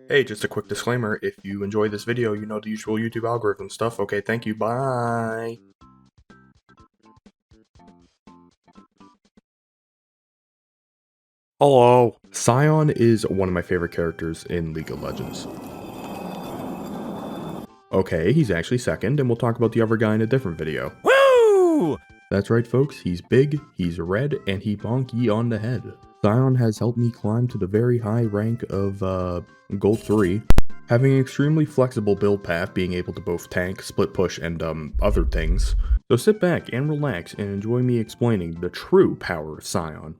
Hey, just a quick disclaimer, if you enjoy this video, you know the usual YouTube algorithm stuff. Okay, thank you, bye! Hello! Sion is one of my favorite characters in League of Legends. Okay, he's actually second, and we'll talk about the other guy in a different video. Woo! That's right folks, he's big, he's red, and he bonk ye on the head. Sion has helped me climb to the very high rank of, Gold 3. Having an extremely flexible build path, being able to both tank, split push, and, other things. So sit back and relax and enjoy me explaining the true power of Sion.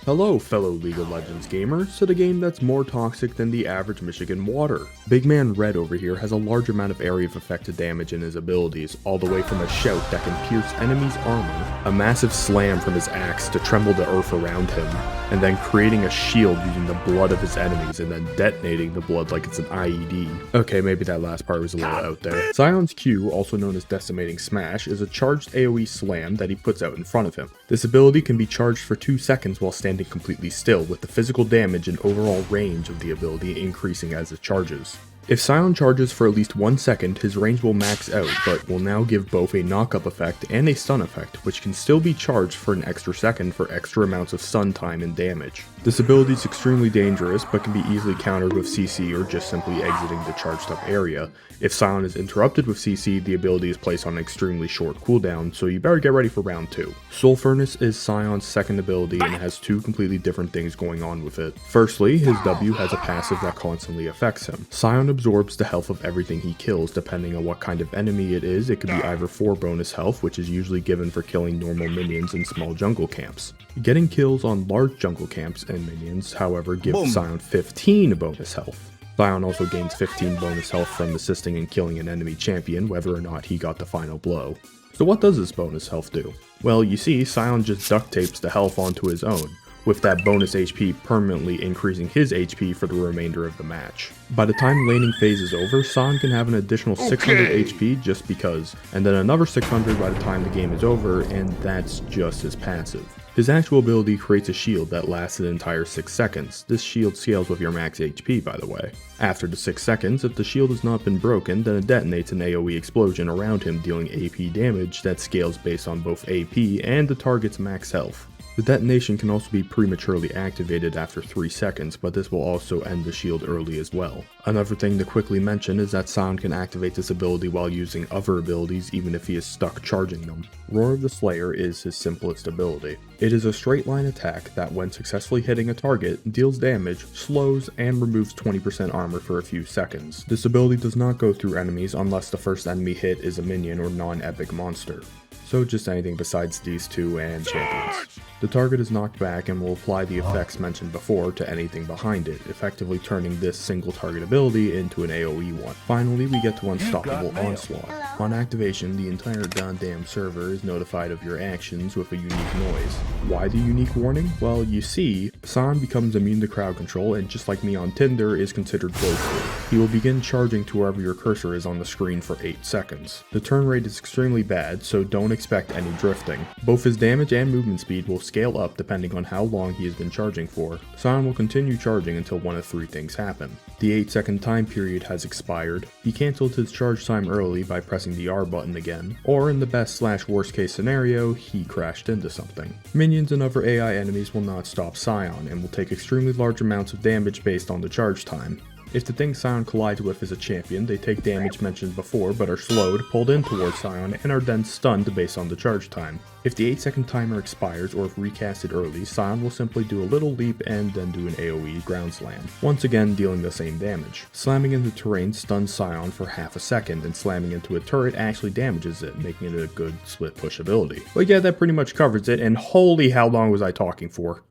Hello fellow League of Legends gamers to the game that's more toxic than the average Michigan water. Big man Red over here has a large amount of area of effective damage in his abilities, all the way from a shout that can pierce enemies' armor, a massive slam from his axe to tremble the earth around him, and then creating a shield using the blood of his enemies and then detonating the blood like it's an IED. Okay, maybe that last part was a little out there. Sion's Q, also known as Decimating Smash, is a charged AoE slam that he puts out in front of him. This ability can be charged for 2 seconds while standing completely still, with the physical damage and overall range of the ability increasing as it charges. If Sion charges for at least 1 second, his range will max out, but will now give both a knock-up effect and a stun effect, which can still be charged for an extra second for extra amounts of stun time and damage. This ability is extremely dangerous, but can be easily countered with CC or just simply exiting the charged up area. If Sion is interrupted with CC, the ability is placed on an extremely short cooldown, so you better get ready for round 2. Soul Furnace is Sion's second ability and has 2 completely different things going on with it. Firstly, his W has a passive that constantly affects him. Sion absorbs the health of everything he kills. Depending on what kind of enemy it is, it could be either 4 bonus health, which is usually given for killing normal minions in small jungle camps. Getting kills on large jungle camps and minions, however, gives Sion 15 bonus health. Sion also gains 15 bonus health from assisting in killing an enemy champion, whether or not he got the final blow. So what does this bonus health do? Well, you see, Sion just duct tapes the health onto his own, with that bonus HP permanently increasing his HP for the remainder of the match. By the time laning phase is over, Sion can have an additional 600 HP just because, and then another 600 by the time the game is over, and that's just his passive. His actual ability creates a shield that lasts an entire 6 seconds. This shield scales with your max HP, by the way. After the 6 seconds, if the shield has not been broken, then it detonates an AoE explosion around him, dealing AP damage that scales based on both AP and the target's max health. The detonation can also be prematurely activated after 3 seconds, but this will also end the shield early as well. Another thing to quickly mention is that Sion can activate this ability while using other abilities even if he is stuck charging them. Roar of the Slayer is his simplest ability. It is a straight line attack that when successfully hitting a target, deals damage, slows, and removes 20% armor for a few seconds. This ability does not go through enemies unless the first enemy hit is a minion or non-epic monster. So just anything besides these 2 and champions. The target is knocked back and will apply the effects mentioned before to anything behind it, effectively turning this single target ability into an AoE one. Finally, we get to Unstoppable Onslaught. On activation, the entire goddamn server is notified of your actions with a unique noise. Why the unique warning? Well, you see, Sion becomes immune to crowd control and just like me on Tinder is considered ghosted. He will begin charging to wherever your cursor is on the screen for 8 seconds. The turn rate is extremely bad, so don't expect any drifting. Both his damage and movement speed will scale up depending on how long he has been charging for. Sion will continue charging until one of 3 things happen. The 8-second time period has expired, he cancels his charge time early by pressing the R button again, or in the best/worst case scenario, he crashed into something. Minions and other AI enemies will not stop Sion, and will take extremely large amounts of damage based on the charge time. If the thing Sion collides with is a champion, they take damage mentioned before but are slowed, pulled in towards Sion, and are then stunned based on the charge time. If the 8-second timer expires or if recasted early, Sion will simply do a little leap and then do an AoE ground slam, once again dealing the same damage. Slamming into terrain stuns Sion for half a second, and slamming into a turret actually damages it, making it a good split push ability. But yeah, that pretty much covers it, and holy how long was I talking for?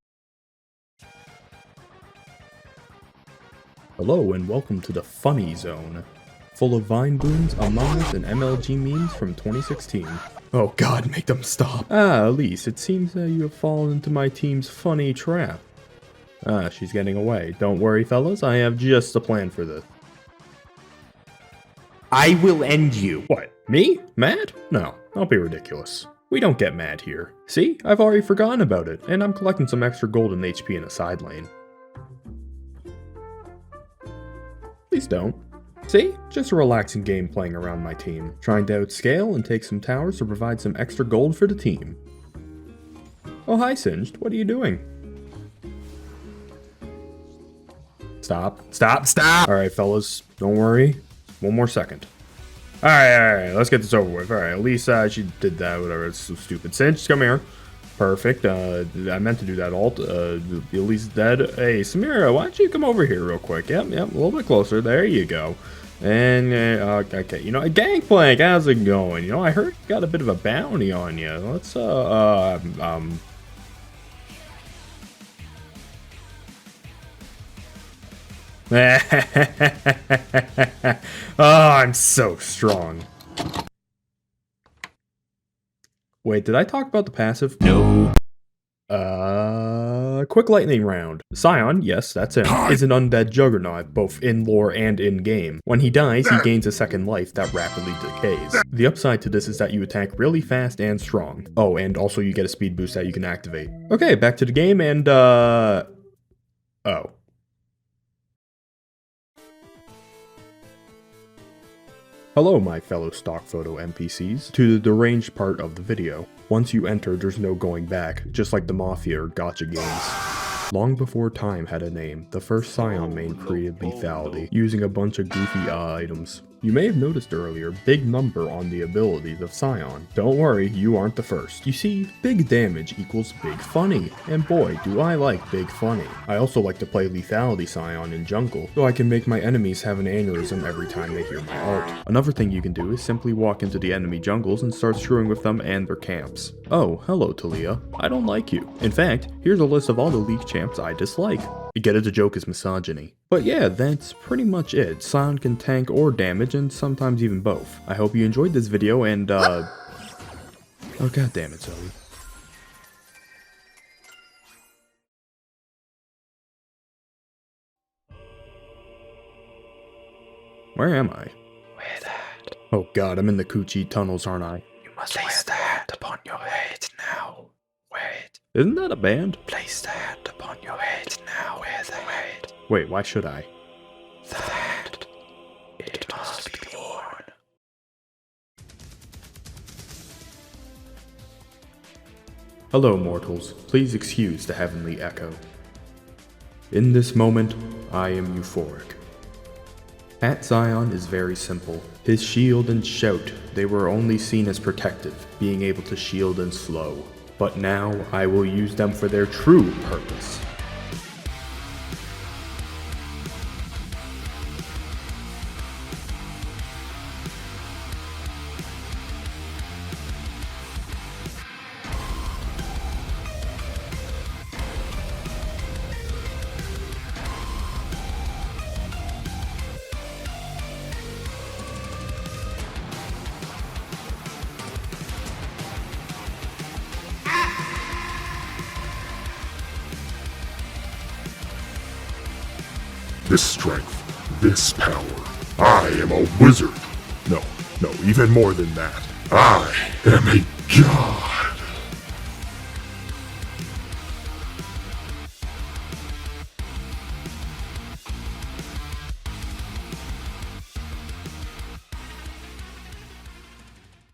Hello and welcome to the Funny Zone, full of Vine boons, Among Us, and MLG memes from 2016. Oh god, make them stop. Elise, it seems that you have fallen into my team's funny trap. She's getting away. Don't worry fellas, I have just a plan for this. I will end you. What, me? Mad? No, don't be ridiculous. We don't get mad here. See, I've already forgotten about it, and I'm collecting some extra gold and HP in a side lane. Please don't. See? Just a relaxing game playing around my team, trying to outscale and take some towers to provide some extra gold for the team. Oh hi Singed, what are you doing? Stop. Alright fellas, don't worry. One more second. Alright, let's get this over with. Alright, at least she did that, whatever, it's so stupid. Singed, come here. Perfect, I meant to do that alt. Ely's dead. Hey, Samira, why don't you come over here real quick? Yep, a little bit closer. There you go. And, okay, you know, Gangplank, how's it going? You know, I heard you got a bit of a bounty on you. Let's, oh, I'm so strong. Wait, did I talk about the passive? No. Quick lightning round. Sion, yes, that's him, is an undead juggernaut, both in lore and in-game. When he dies, he gains a second life that rapidly decays. The upside to this is that you attack really fast and strong. Oh, and also you get a speed boost that you can activate. Okay, back to the game and, oh. Hello my fellow stock photo NPCs, to the deranged part of the video. Once you enter, there's no going back, just like the Mafia or gacha games. Long before time had a name, the first Sion main created lethality, using a bunch of goofy items. You may have noticed earlier, big number on the abilities of Sion. Don't worry, you aren't the first. You see, big damage equals big funny, and boy do I like big funny. I also like to play lethality Sion in jungle, so I can make my enemies have an aneurysm every time they hear my ult. Another thing you can do is simply walk into the enemy jungles and start screwing with them and their camps. Oh, hello Talia. I don't like you. In fact, here's a list of all the League champs I dislike. You get it, the joke is misogyny. But yeah, that's pretty much it. Sion can tank or damage, and sometimes even both. I hope you enjoyed this video, and oh god damn it, Zoe. Where am I? Where that? Oh god, I'm in the Coochie tunnels, aren't I? You must place the hat upon your head now. Wear it. Isn't that a band? Place the hat upon your head now. Wear the hat. Wait, why should I? The hat. It must be worn. Hello mortals, please excuse the heavenly echo. In this moment, I am euphoric. At Sion is very simple. His shield and shout, they were only seen as protective, being able to shield and slow. But now, I will use them for their true purpose. This strength, this power. I am a wizard. No, even more than that. I am a god.